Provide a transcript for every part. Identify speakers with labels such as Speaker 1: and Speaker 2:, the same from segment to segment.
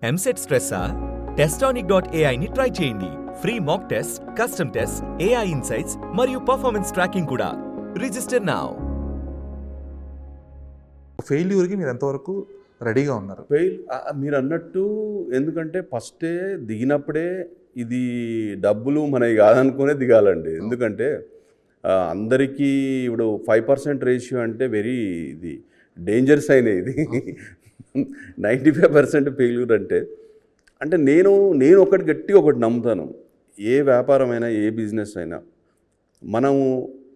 Speaker 1: EAMCET స్ట్రెస్సా? Testonic.ai ని try చేయండి. Free mock test, custom test, AI insights మరియు పర్ఫార్మెన్స్ ట్రాకింగ్ కూడా. Register now.
Speaker 2: ఫెయిల్యూర్కి మీరు ఎంతవరకు రెడీగా ఉన్నారు?
Speaker 3: మీరు అన్నట్టు, ఎందుకంటే ఫస్టే దిగినప్పుడే ఇది డబ్బులు మనవి కాదనుకునే దిగాలండి. ఎందుకంటే అందరికీ ఇప్పుడు 5% రేషియో అంటే వెరీ ఇది డేంజరస్ అయిన ఇది. 95% ఫెయిల్యూర్ అంటే నేను ఒకటి గట్టిగా ఒకటి నమ్ముతాను. ఏ వ్యాపారమైనా, ఏ బిజినెస్ అయినా మనము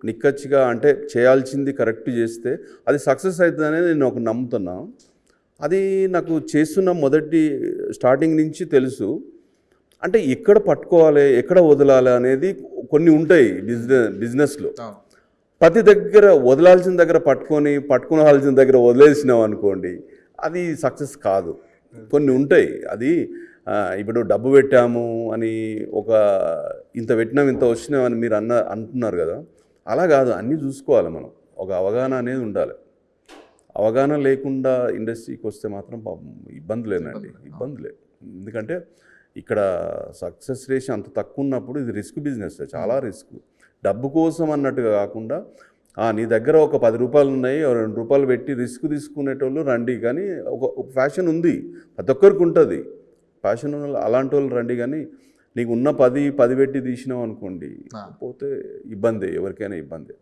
Speaker 3: నిక్కచ్చిగా అంటే చేయాల్సింది కరెక్ట్ చేస్తే అది సక్సెస్ అవుతుందనే నేను ఒక నమ్ముతున్నాను. అది నాకు చేస్తున్న మొదటి స్టార్టింగ్ నుంచి తెలుసు. అంటే ఎక్కడ పట్టుకోవాలి, ఎక్కడ వదలాలి అనేది కొన్ని ఉంటాయి బిజినెస్లో. ప్రతి దగ్గర వదలాల్సిన దగ్గర పట్టుకోవాల్సిన దగ్గర వదిలేసినాం అనుకోండి, అది సక్సెస్ కాదు. కొన్ని ఉంటాయి. అది ఇప్పుడు డబ్బు పెట్టాము అని ఇంత పెట్టినాం ఇంత వచ్చినాం అని మీరు అంటున్నారు కదా, అలా కాదు. అన్నీ చూసుకోవాలి మనం. ఒక అవగాహన అనేది ఉండాలి. అవగాహన లేకుండా ఇండస్ట్రీకి వస్తే మాత్రం ఇబ్బందులేనండి. ఎందుకంటే ఇక్కడ సక్సెస్ రేషియో అంత తక్కువ ఉన్నప్పుడు ఇది రిస్క్ బిజినెస్, చాలా రిస్క్. డబ్బు కోసం అన్నట్టుగా కాకుండా నీ దగ్గర ఒక 10 రూపాయలు ఉన్నాయి, 2 రూపాయలు పెట్టి రిస్క్ తీసుకునేటోళ్ళు రండి. కానీ ఒక ఫ్యాషన్ ఉంది, ప్రతి ఒక్కరికి ఉంటుంది ఫ్యాషన్. అలాంటి వాళ్ళు రండి. కానీ నీకు ఉన్న 10 పెట్టి తీసినావు అనుకోండి, పోతే ఇబ్బంది, ఎవరికైనా ఇబ్బంది.